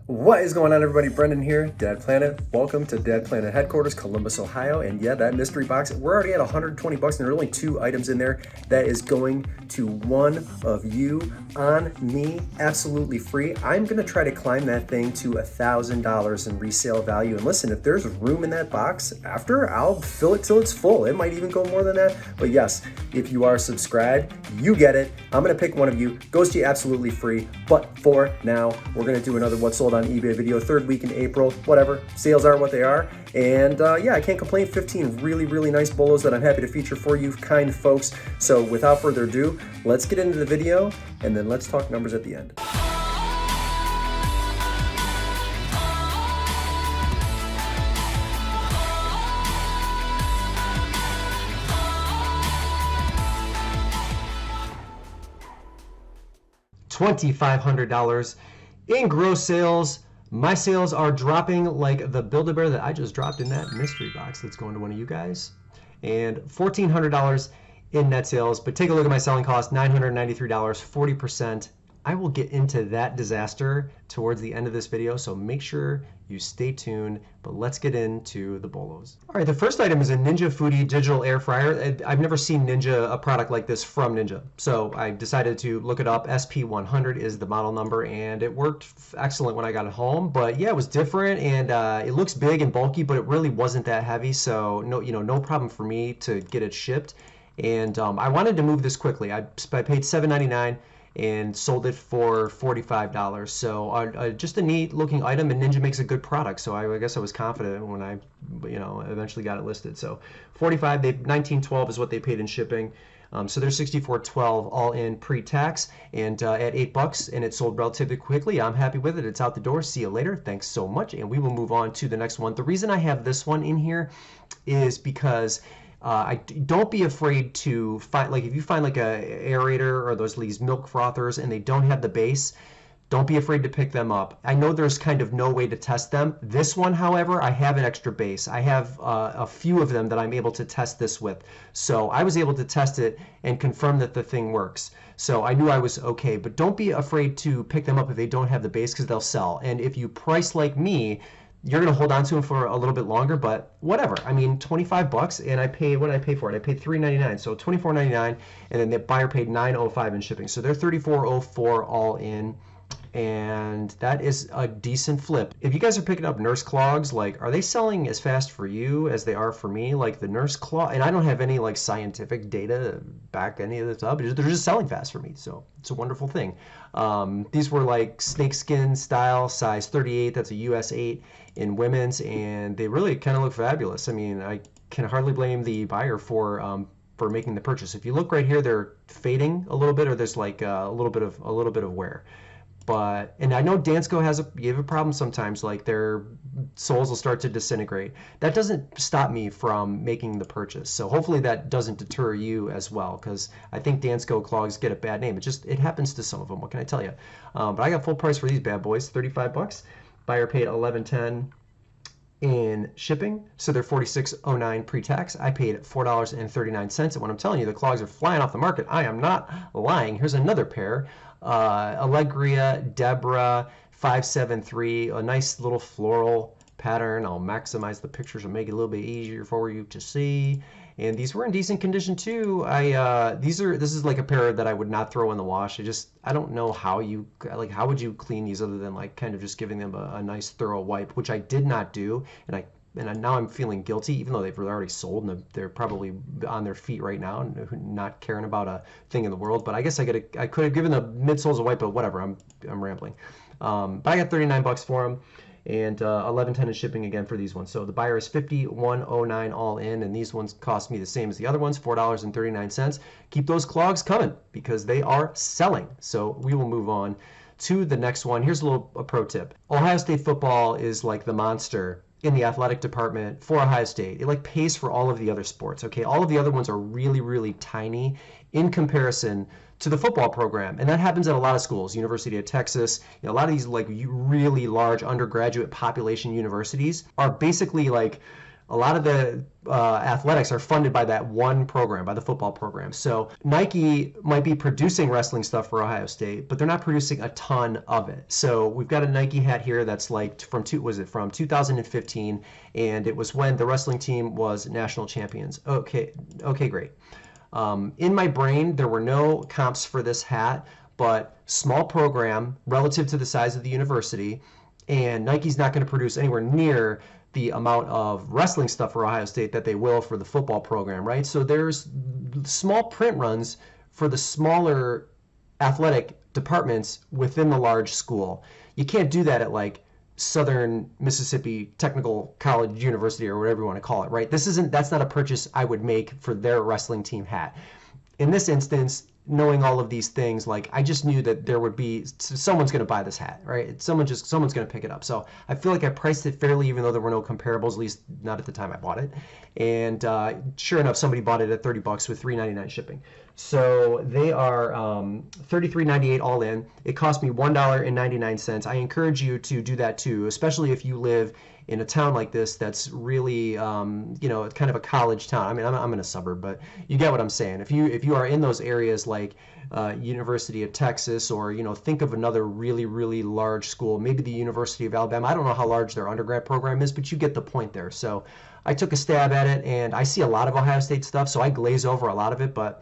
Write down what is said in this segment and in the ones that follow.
What is going on, everybody? Brendan here, Dad Planet. Welcome to Dad Planet headquarters, Columbus, Ohio. And yeah, that mystery box, we're already at 120 bucks and there are only 2 items in there. That is going to one of you on me, absolutely free. I'm gonna try to climb that thing to $1,000 in resale value. And listen, if there's room in that box after, I'll fill it till it's full. It might even go more than that. But yes, if you are subscribed, you get it. I'm gonna pick one of you, goes to you absolutely free. But for now, we're gonna do another What Sold on eBay video, 3rd week in April, whatever. Sales are what they are. And yeah, I can't complain. 15 really nice bolos that I'm happy to feature for you kind folks. So without further ado, let's get into the video and then let's talk numbers at the end. $2,500 in gross sales. My sales are dropping like the Build-A-Bear that I just dropped in that mystery box that's going to one of you guys. And $1,400 in net sales. But take a look at my selling cost, $993, 40%. I will get into that disaster towards the end of this video, so make sure you stay tuned. But let's get into the bolos. All right, the first item is a Ninja Foodie digital air fryer. I've never seen a product like this from Ninja, so I decided to look it up. SP100 is the model number, and it worked excellent when I got it home. But yeah, it was different, and it looks big and bulky, but it really wasn't that heavy, so no problem for me to get it shipped. And I wanted to move this quickly. I paid $7.99. and sold it for $45. So just a neat looking item, and Ninja makes a good product. So I guess I was confident when I eventually got it listed. So $45, $19.12 is what they paid in shipping. So they're $64.12 all in pre-tax, and at $8, and it sold relatively quickly. I'm happy with it. It's out the door. See you later. Thanks so much, and we will move on to the next one. The reason I have this one in here is because don't be afraid to find, like if you find like a aerator or these milk frothers and they don't have the base, don't be afraid to pick them up. I know there's kind of no way to test them. This one, however, I have an extra base. I have a few of them that I'm able to test this with. So I was able to test it and confirm that the thing works. So I knew I was okay, but don't be afraid to pick them up if they don't have the base, because they'll sell. And if you price like me, you're going to hold on to them for a little bit longer, but whatever. I mean, $25, and I paid, what did I pay for it? I paid $3.99, so $24.99, and then the buyer paid $9.05 in shipping. So they're $34.04 all in, and that is a decent flip. If you guys are picking up nurse clogs, like, are they selling as fast for you as they are for me? Like the nurse clog, and I don't have any like scientific data to back any of this up. They're just selling fast for me, so it's a wonderful thing. These were like snakeskin style, size 38. That's a US 8 in women's, and they really kind of look fabulous. I mean, I can hardly blame the buyer for making the purchase. If you look right here, they're fading a little bit, or there's like a little bit of wear. But, and I know Dansko you have a problem sometimes, like their soles will start to disintegrate. That doesn't stop me from making the purchase. So hopefully that doesn't deter you as well, because I think Dansko clogs get a bad name. It happens to some of them. What can I tell you? But I got full price for these bad boys, $35. Buyer paid $11.10 in shipping, so they're $46.09 pre-tax. I paid $4.39, and when I'm telling you the clogs are flying off the market, I am not lying. Here's another pair. Allegria Deborah 573, a nice little floral pattern. I'll maximize the pictures and make it a little bit easier for you to see. And these were in decent condition too. This is like a pair that I would not throw in the wash. I don't know how would you clean these other than like kind of just giving them a nice thorough wipe, which I did not do. And now I'm feeling guilty, even though they've already sold and they're probably on their feet right now and not caring about a thing in the world. But I guess I could have given the midsoles a wipe, but whatever. I'm rambling. But I got $39 for them, and $11.10 in shipping again for these ones. So the buyer is $51.09 all in, and these ones cost me the same as the other ones, $4.39. Keep those clogs coming because they are selling. So we will move on to the next one. Here's a pro tip. Ohio State football is like the monster in the athletic department for Ohio State. It like pays for all of the other sports. Okay, all of the other ones are really tiny in comparison to the football program, and that happens at a lot of schools. University of Texas, a lot of these like really large undergraduate population universities are basically like A lot of the athletics are funded by that one program, by the football program. So Nike might be producing wrestling stuff for Ohio State, but they're not producing a ton of it. So we've got a Nike hat here that's like from 2015, and it was when the wrestling team was national champions. Okay, great. In my brain, there were no comps for this hat, but small program relative to the size of the university, and Nike's not going to produce anywhere near the amount of wrestling stuff for Ohio State that they will for the football program, right? So there's small print runs for the smaller athletic departments within the large school. You can't do that at like Southern Mississippi Technical College University or whatever you want to call it, right? That's not a purchase I would make for their wrestling team hat. In this instance, knowing all of these things, like I just knew that there would be someone's going to buy this hat, right? Someone's going to pick it up. So I feel like I priced it fairly, even though there were no comparables, at least not at the time I bought it. And sure enough, somebody bought it at $30 with $3.99 shipping. So they are $33.98 all in. It cost me $1.99. I encourage you to do that too, especially if you live in a town like this that's really, kind of a college town. I mean, I'm in a suburb, but you get what I'm saying. If you are in those areas like University of Texas, or think of another really, really large school, maybe the University of Alabama. I don't know how large their undergrad program is, but you get the point there. So I took a stab at it, and I see a lot of Ohio State stuff, so I glaze over a lot of it. But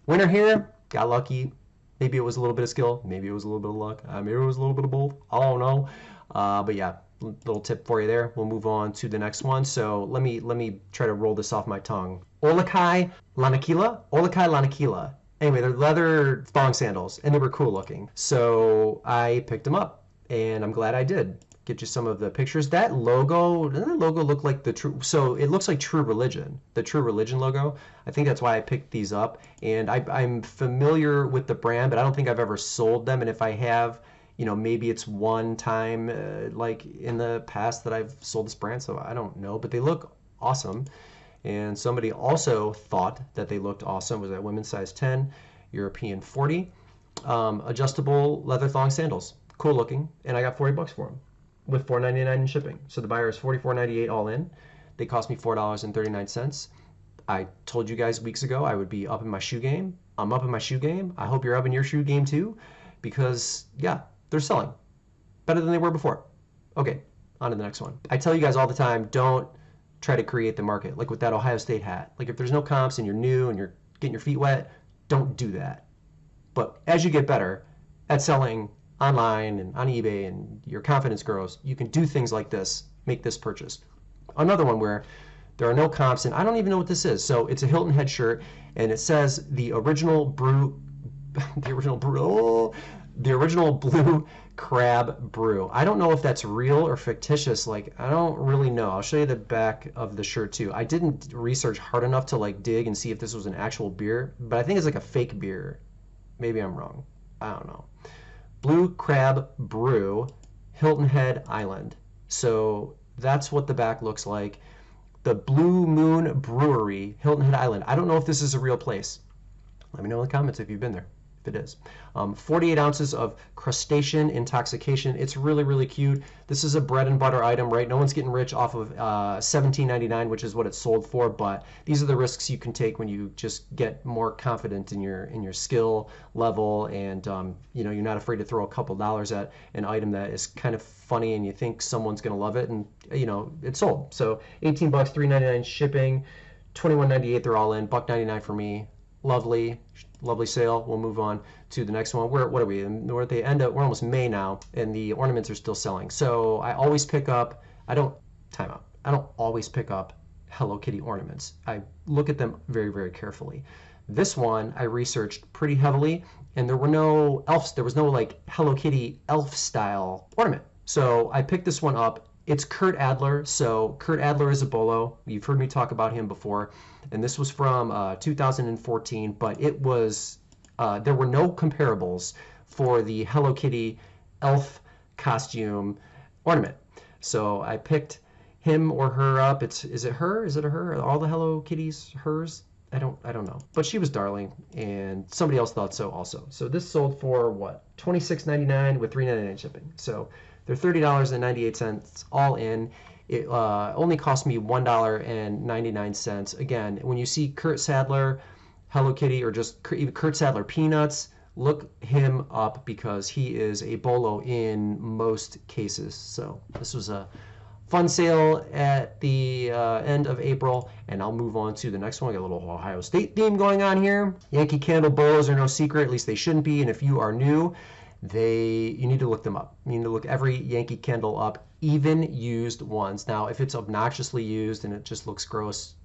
winner here, got lucky. Maybe it was a little bit of skill. Maybe it was a little bit of luck. Maybe it was a little bit of both. I don't know. But yeah, little tip for you there. We'll move on to the next one. So let me try to roll this off my tongue. Olukai Lanakila. Anyway, they're leather thong sandals, and they were cool looking. So I picked them up, and I'm glad I did. Get you some of the pictures. That logo, doesn't that logo look like the True? So it looks like True Religion, the True Religion logo. I think that's why I picked these up. And I'm familiar with the brand, but I don't think I've ever sold them. And if I have, maybe it's one time like in the past that I've sold this brand. So I don't know, but they look awesome. And somebody also thought that they looked awesome. Was that women's size 10, European 40, adjustable leather thong sandals. Cool looking. And I got $40 for them, with $4.99 in shipping. So the buyer is $44.98 all in. They cost me $4.39. I told you guys weeks ago I would be up in my shoe game. I'm up in my shoe game. I hope you're up in your shoe game too, because yeah, they're selling better than they were before. Okay, on to the next one. I tell you guys all the time, don't try to create the market. Like with that Ohio State hat. Like if there's no comps and you're new and you're getting your feet wet, don't do that. But as you get better at selling online and on eBay and your confidence grows, you can do things like this, make this purchase. Another one where there are no comps, and I don't even know what this is. So it's a Hilton Head shirt, and it says the original blue crab brew. I don't know if that's real or fictitious. Like, I don't really know. I'll show you the back of the shirt too. I didn't research hard enough to like dig and see if this was an actual beer, but I think it's like a fake beer. Maybe I'm wrong. I don't know. Blue Crab Brew, Hilton Head Island. So that's what the back looks like. The Blue Moon Brewery, Hilton Head Island. I don't know if this is a real place. Let me know in the comments if you've been there. If it is. 48 ounces of crustacean intoxication. It's really, really cute. This is a bread and butter item, right? No one's getting rich off of $17.99, which is what it's sold for, but these are the risks you can take when you just get more confident in your skill level, and you're not afraid to throw a couple dollars at an item that is kind of funny and you think someone's going to love it, and it's sold. So $18, $3.99 shipping, $21.98 they're all in, $1.99 for me. Lovely sale. We'll move on to the next one. What are we? We're at the end of, we're almost May now, and the ornaments are still selling. So I always pick up, I don't always pick up Hello Kitty ornaments. I look at them very, very carefully. This one I researched pretty heavily, and there were no elves, there was no like Hello Kitty elf style ornament. So I picked this one up. It's Kurt Adler. So Kurt Adler is a BOLO. You've heard me talk about him before. And this was from 2014, but it was, there were no comparables for the Hello Kitty elf costume ornament. So I picked him or her up. Is it her? Is it a her? Are all the Hello Kitties hers? I don't know. But she was darling, and somebody else thought so also. So this sold for what? $26.99 with $3.99 shipping. So they're $30.98 all in. It only cost me $1.99. Again, when you see Kurt Sadler, Hello Kitty, or just even Kurt Sadler Peanuts, look him up because he is a BOLO in most cases. So this was a fun sale at the end of April, and I'll move on to the next one. I got a little Ohio State theme going on here. Yankee Candle BOLOs are no secret, at least they shouldn't be, and if you are new, you need to look them up. You need to look every Yankee Candle up, even used ones. Now, if it's obnoxiously used and it just looks gross,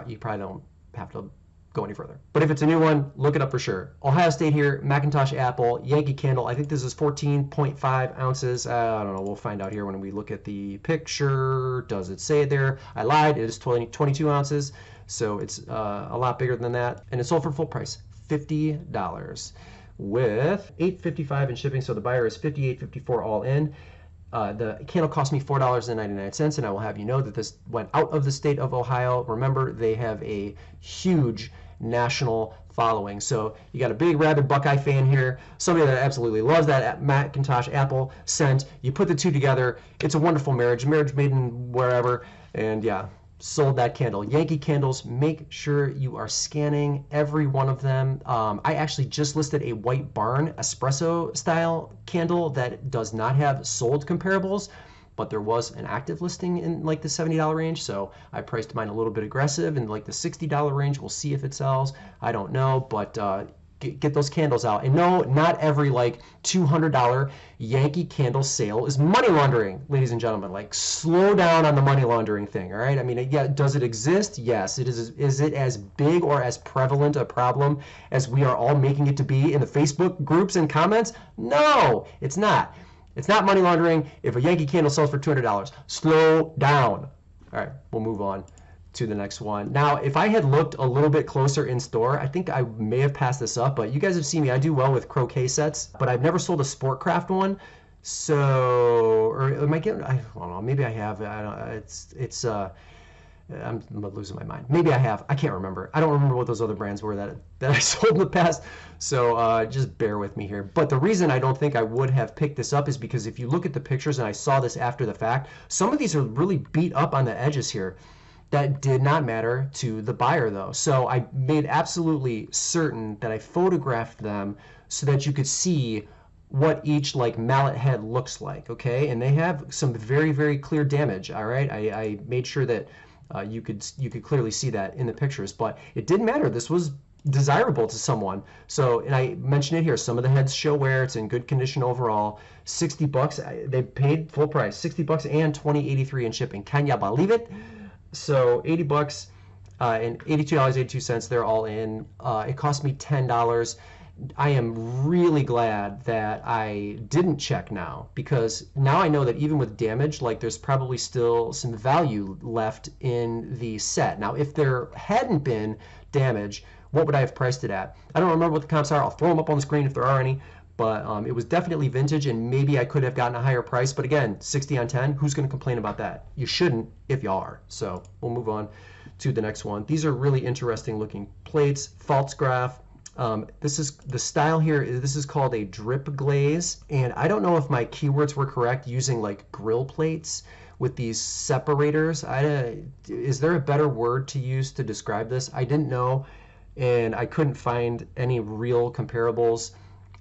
you probably don't have to go any further. But if it's a new one, look it up for sure. Ohio State here, Macintosh Apple, Yankee Candle. I think this is 14.5 ounces. I don't know. We'll find out here when we look at the picture. Does it say it there? I lied. It is 22 ounces. So it's a lot bigger than that. And it sold for full price, $50 with $8.55 in shipping. So the buyer is $58.54 all in. The candle cost me $4.99, and I will have you know that this went out of the state of Ohio. Remember, they have a huge national following. So you got a big rabid Buckeye fan here, somebody that absolutely loves that Macintosh Apple scent. You put the two together, it's a wonderful marriage made in wherever, and yeah, sold that candle. Yankee Candles, make sure you are scanning every one of them. I actually just listed a White Barn espresso style candle that does not have sold comparables, but there was an active listing in like the $70 range, so I priced mine a little bit aggressive in like the $60 range. We'll see if it sells. I don't know, but get those candles out. And no, not every like $200 Yankee Candle sale is money laundering, ladies and gentlemen. Like, slow down on the money laundering thing, all right? I mean, yeah, does it exist? Yes. It is. Is it as big or as prevalent a problem as we are all making it to be in the Facebook groups and comments? No, it's not. It's not money laundering if a Yankee Candle sells for $200. Slow down. All right, we'll move on to the next one. Now, if I had looked a little bit closer in store, I think I may have passed this up, but you guys have seen me. I do well with croquet sets, but I've never sold a Sportcraft one. So, or am I getting, I don't know, maybe I have. I don't, I'm losing my mind. Maybe I have. I can't remember. I don't remember what those other brands were that I sold in the past. So just bear with me here. But the reason I don't think I would have picked this up is because if you look at the pictures, and I saw this after the fact, some of these are really beat up on the edges here. That did not matter to the buyer though. So I made absolutely certain that I photographed them so that you could see what each like mallet head looks like, okay? And they have some very, very clear damage, all right? I made sure that you could clearly see that in the pictures, but it didn't matter. This was desirable to someone. So, and I mentioned it here, some of the heads show wear. It's in good condition overall. $60, they paid full price, $60 and $20.83 in shipping. Can ya believe it? So $80 and $82.82, they're all in. It cost me $10. I am really glad that I didn't check now, because now I know that even with damage, like, there's probably still some value left in the set. Now, if there hadn't been damage, what would I have priced it at? I don't remember what the comps are. I'll throw them up on the screen if there are any. But it was definitely vintage, and maybe I could have gotten a higher price. But again, 60 on 10, who's going to complain about that? You shouldn't if you are. So we'll move on to the next one. These are really interesting looking plates, Faltzgraf. This is the style here. This is called a drip glaze. And I don't know if my keywords were correct using like grill plates with these separators. Is there a better word to use to describe this? I didn't know, and I couldn't find any real comparables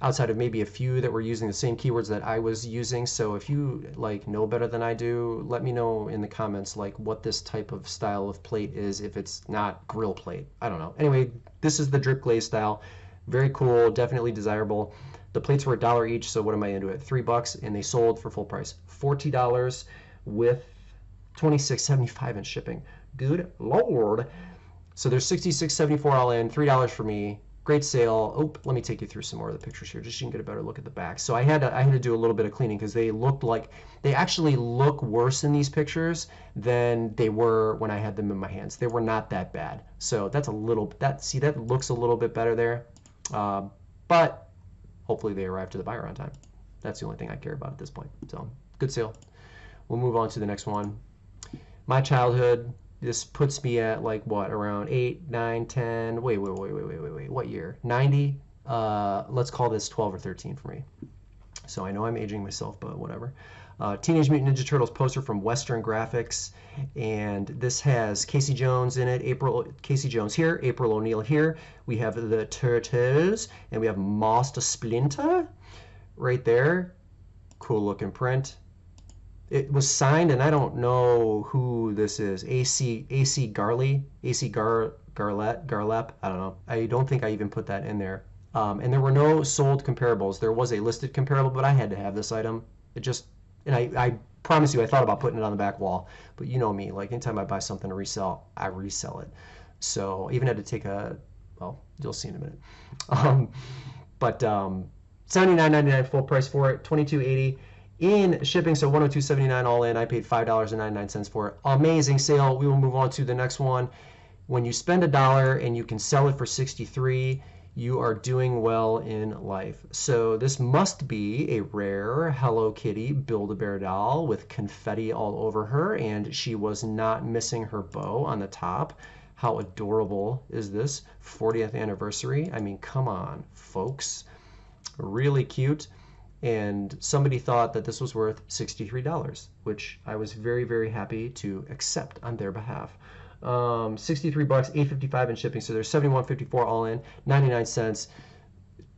outside of maybe a few that were using the same keywords that I was using. So if you like know better than I do, let me know in the comments like what this type of style of plate is, if it's not grill plate. I don't know. Anyway, this is the drip glaze style. Very cool, definitely desirable. The plates were $1 each, so what am I into it? $3, and they sold for full price. $40 with $26.75 in shipping. Good Lord. So there's $66.74 all in, $3 for me. Great sale. Oh, let me take you through some more of the pictures here, just so you can get a better look at the back. So I had to do a little bit of cleaning because they looked like, they actually look worse in these pictures than they were when I had them in my hands. They were not that bad. So that's a little, that looks a little bit better there. But hopefully they arrive to the buyer on time. That's the only thing I care about at this point. So good sale. We'll move on to the next one. My childhood. This puts me at like what, around 8, 9, 10, wait, what year? 90? Let's call this 12 or 13 for me. So I know I'm aging myself, but whatever. Teenage Mutant Ninja Turtles poster from Western Graphics, and this has Casey Jones in it. Casey Jones here, April O'Neil here. We have the Turtles, and we have Master Splinter right there. Cool looking print. It was signed, and I don't know who this is. AC Garlep. I don't know. I don't think I even put that in there. And there were no sold comparables. There was a listed comparable, but I had to have this item. And I promise you, I thought about putting it on the back wall. But you know me, like anytime I buy something to resell, I resell it. So I even had to take well, you'll see in a minute. $79.99 full price for it, $22.80 in shipping, so $102.79 all in. I paid $5.99 for it. Amazing sale. We will move on to the next one. When you spend $1 and you can sell it for $63, you are doing well in life. So this must be a rare Hello Kitty Build-A-Bear doll with confetti all over her, and she was not missing her bow on the top. How adorable is this? 40th anniversary. I mean, come on, folks. Really cute. And somebody thought that this was worth $63, which I was very, very happy to accept on their behalf. 63 bucks, $8.55 in shipping, so there's $71.54 all in, 99 cents.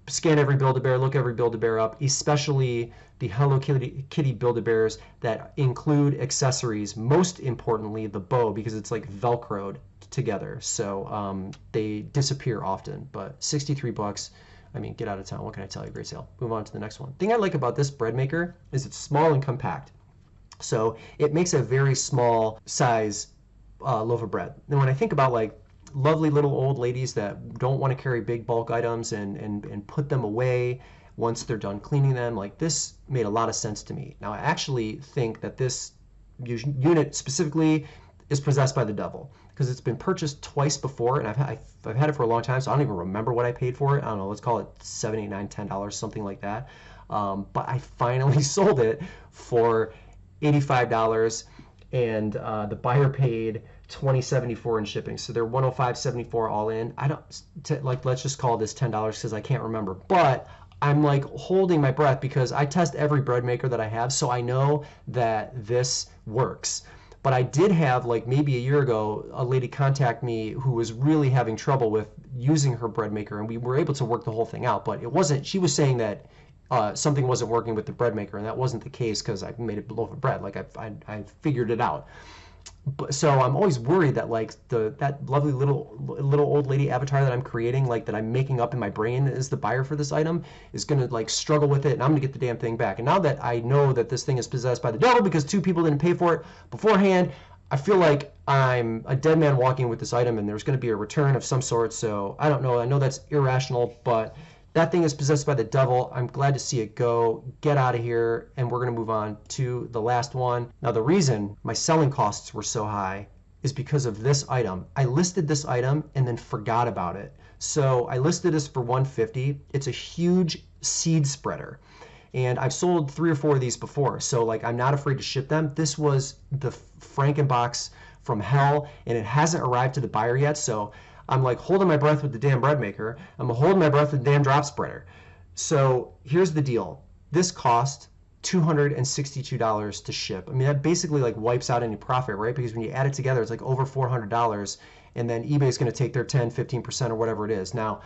Scan every Build-A-Bear, look every Build-A-Bear up, especially the Hello Kitty Build-A-Bears that include accessories, most importantly the bow, because it's like Velcroed together, so they disappear often. But 63 bucks, I mean, get out of town. What can I tell you? Great sale. Move on to the next one. Thing I like about this bread maker is it's small and compact, so it makes a very small size loaf of bread. And when I think about like lovely little old ladies that don't want to carry big bulk items and put them away once they're done cleaning them, like this made a lot of sense to me. Now I actually think that this unit specifically is possessed by the devil, because it's been purchased twice before, and I've had it for a long time, so I don't even remember what I paid for it. I don't know, let's call it $7, $8, $9, $10, something like that. But I finally sold it for $85, and the buyer paid $20.74 in shipping, so they're $105.74 all in. Let's just call this $10 because I can't remember, but I'm like holding my breath because I test every bread maker that I have, so I know that this works. But I did have, like maybe a year ago, a lady contact me who was really having trouble with using her bread maker, and we were able to work the whole thing out. But it wasn't, she was saying that something wasn't working with the bread maker, and that wasn't the case because I made a loaf of bread. Like I figured it out. But, so I'm always worried that like that lovely little old lady avatar that I'm creating, like that I'm making up in my brain as the buyer for this item, is gonna like struggle with it, and I'm gonna get the damn thing back. And now that I know that this thing is possessed by the devil because 2 people didn't pay for it beforehand, I feel like I'm a dead man walking with this item, and there's gonna be a return of some sort. So I don't know. I know that's irrational, but that thing is possessed by the devil. I'm glad to see it go. Get out of here, and we're going to move on to the last one. Now, the reason my selling costs were so high is because of this item. I listed this item and then forgot about it. So I listed this for $150. It's a huge seed spreader, and I've sold 3 or 4 of these before, so like I'm not afraid to ship them. This was the Frankenbox from hell, and it hasn't arrived to the buyer yet, so I'm like holding my breath with the damn bread maker. I'm holding my breath with the damn drop spreader. So here's the deal. This cost $262 to ship. I mean, that basically like wipes out any profit, right? Because when you add it together, it's like over $400, and then eBay's going to take their 10, 15% or whatever it is. Now,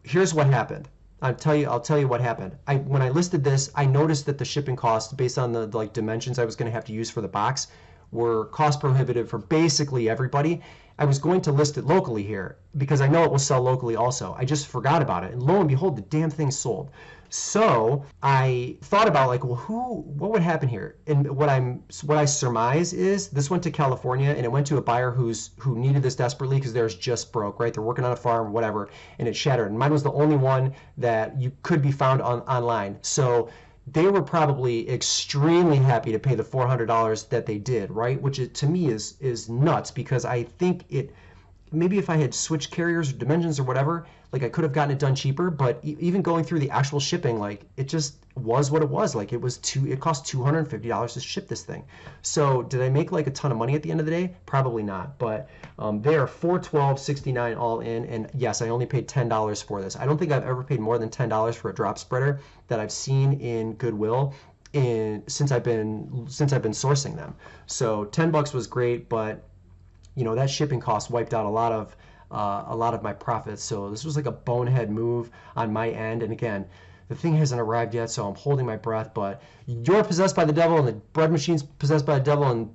here's what happened. I'll tell you what happened. When I listed this, I noticed that the shipping costs based on the like dimensions I was going to have to use for the box were cost prohibitive for basically everybody. I was going to list it locally here because I know it will sell locally also. I just forgot about it, and lo and behold, the damn thing sold. So I thought about like, well, what would happen here? And what I surmise is this went to California, and it went to a buyer who needed this desperately because theirs just broke, right? They're working on a farm, whatever, and it shattered. And mine was the only one that you could be found online. So they were probably extremely happy to pay the $400 that they did, right? Which to me is nuts, because I think maybe if I had switched carriers or dimensions or whatever, like I could have gotten it done cheaper, but even going through the actual shipping, like it just was what it was. Like it cost $250 to ship this thing. So did I make like a ton of money at the end of the day? Probably not, but they are $412.69 all in, and yes, I only paid $10 for this. I don't think I've ever paid more than $10 for a drop spreader that I've seen in Goodwill. since I've been sourcing them. So $10 was great, but you know, that shipping cost wiped out a lot of my profits. So this was like a bonehead move on my end. And again, the thing hasn't arrived yet, so I'm holding my breath. But you're possessed by the devil, and the bread machine's possessed by the devil, and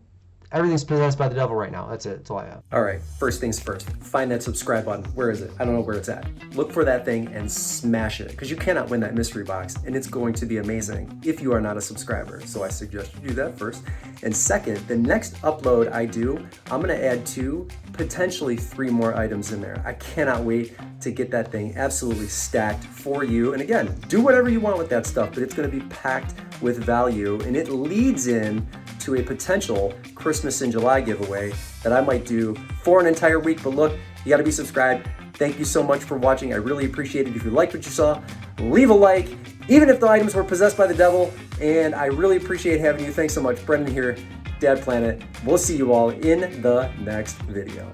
everything's possessed by the devil right now. That's it. That's all I have. All right. First things first. Find that subscribe button. Where is it? I don't know where it's at. Look for that thing and smash it, because you cannot win that mystery box, and it's going to be amazing if you are not a subscriber. So I suggest you do that first. And second, the next upload I do, I'm going to add 2, potentially 3 more items in there. I cannot wait to get that thing absolutely stacked for you. And again, do whatever you want with that stuff, but it's going to be packed with value, and it leads in to a potential Christmas in July giveaway that I might do for an entire week. But look, you got to be subscribed. Thank you so much for watching. I really appreciate it. If you liked what you saw, leave a like, even if the items were possessed by the devil. And I really appreciate having you. Thanks so much. Brendan here, Dad Planet. We'll see you all in the next video.